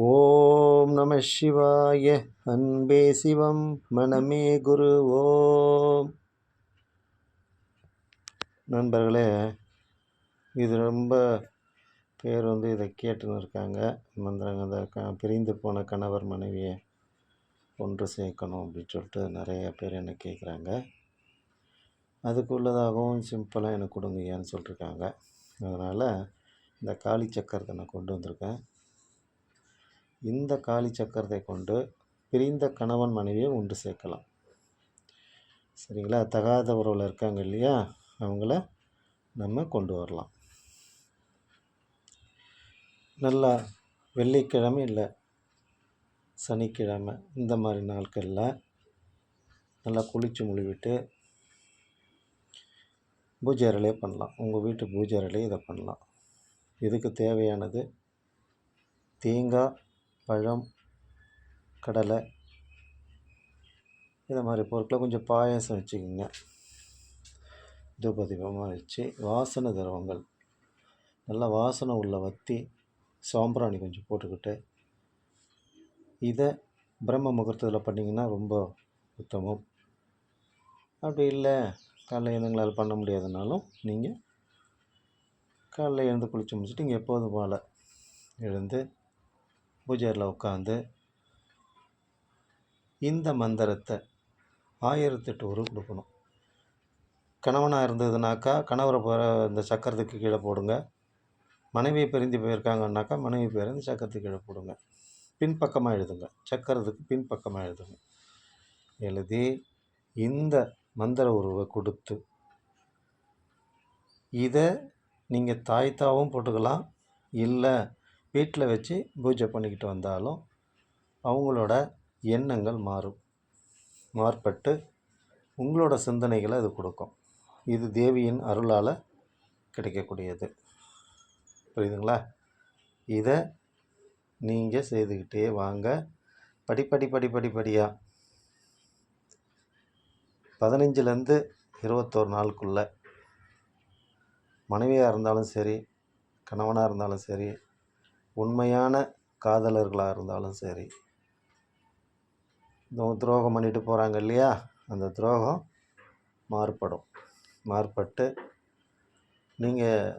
ஓம் நம சிவாய. அன்பே சிவம், மனமே குரு. ஓம். நண்பர்களே, இது ரொம்ப பேர் இதை கேட்டுன்னு இருக்காங்க. மந்திரங்க பிரிந்து போன கணவர் மனைவியை ஒன்று சேர்க்கணும் அப்படின்னு சொல்லிட்டு நிறைய பேர் என்ன கேட்குறாங்க. அதுக்குள்ளதாகவும் சிம்பிளாக எனக்கு கொடுங்க ஏன்னு சொல்லியிருக்காங்க. அதனால் இந்த காளி சக்கரத்தை நான் கொண்டு வந்திருக்கேன். இந்த காளி சக்கரத்தை கொண்டு பிரிந்த கணவன் மனைவியை ஒன்று சேர்க்கலாம். சரிங்களா? தகாத உறவில் இருக்காங்க இல்லையா, அவங்கள நம்ம கொண்டு வரலாம். நல்லா வெள்ளிக்கிழமை இல்லை சனிக்கிழமை இந்த மாதிரி நாட்களில் நல்லா குளித்து முழுவிட்டு பூஜை அறையிலே பண்ணலாம். உங்கள் வீட்டு பூஜை அறையிலே இதை பண்ணலாம். இதுக்கு தேவையானது தேங்காய், பழம், கடலை, இதை மாதிரி பொருட்களை கொஞ்சம் பாயாசம் வச்சுக்கோங்க. தூபதீபமாக வச்சு வாசனை திரவங்கள் நல்லா வாசனை உள்ள வற்றி சாம்பிராணி கொஞ்சம் போட்டுக்கிட்டு இதை பிரம்ம முகூர்த்தத்தில் பண்ணிங்கன்னா ரொம்ப உத்தமம். அப்படி இல்லை காலைல எழுந்துங்களால் பண்ண முடியாதுனாலும் நீங்கள் காலைல எழுந்து குளித்து முடிச்சுட்டு இங்கே எப்போதும் போல் எழுந்து பூஜையில் உட்காந்து இந்த மந்திரத்தை 1008 உரு கொடுக்கணும். கணவனாக இருந்ததுனாக்கா கணவரை இந்த சக்கரத்துக்கு கீழே போடுங்க. மனைவியை பிரிந்து போயிருக்காங்கன்னாக்கா மனைவி பேர் இந்த சக்கரத்துக்கு கீழே போடுங்க. பின்பக்கமாக எழுதுங்க. சக்கரத்துக்கு பின்பக்கமாக எழுதுங்க. எழுதி இந்த மந்திர உருவை கொடுத்து இதை நீங்கள் தாய்த்தாவும் போட்டுக்கலாம். இல்லை வீட்டில் வச்சு பூஜை பண்ணிக்கிட்டு வந்தாலும் அவங்களோட எண்ணங்கள் மாறுபட்டு உங்களோட சிந்தனைகளை அது கொடுக்கும். இது தேவியின் அருளால் கிடைக்கக்கூடியது. புரியுதுங்களா? இதை நீங்கள் செய்துக்கிட்டே வாங்க. படிப்படியாக 15லேருந்து 21 நாளுக்குள்ளே மனைவியாக இருந்தாலும் சரி, கணவனாக இருந்தாலும் சரி, உண்மையான காதலர்களாக இருந்தாலும் சரி, துரோகம் பண்ணிட்டு போகிறாங்க இல்லையா, அந்த துரோகம் மாறுபட்டு நீங்கள்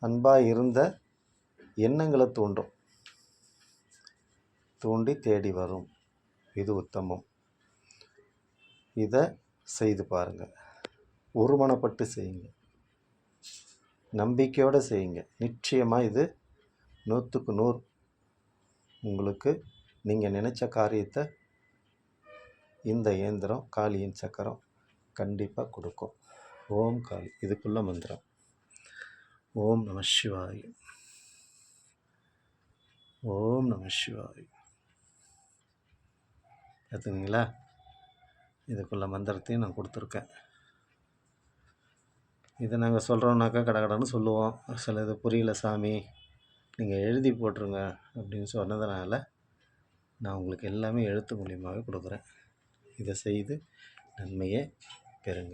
அன்பாக இருந்த எண்ணங்களை தூண்டி தேடி வரும். இது உத்தமம். இதை செய்து பாருங்கள். ஒருமனப்பட்டு செய்யுங்க. நம்பிக்கையோடு செய்யுங்க. நிச்சயமாக இது 100க்கு 100 உங்களுக்கு நீங்கள் நினச்ச காரியத்தை இந்த இயந்திரம் காளியின் சக்கரம் கண்டிப்பாக கொடுக்கும். ஓம் காளி. இதுக்குள்ள மந்திரம் ஓம் நம சிவாய. ஓம் நம சிவாய. பார்த்துங்களா? இதுக்குள்ள மந்திரத்தையும் நான் கொடுத்துருக்கேன். இதை நாங்கள் சொல்கிறோம்னாக்கா கடகடன்னு சொல்லுவோம். சில இது புரியல சாமி, நீங்கள் எழுதி போட்டுருங்க அப்படின்னு சொன்னதுனால நான் உங்களுக்கு எல்லாமே எழுத்து மூலியமாகவே கொடுக்குறேன். இதை செய்து நன்மையை பெறுங்க.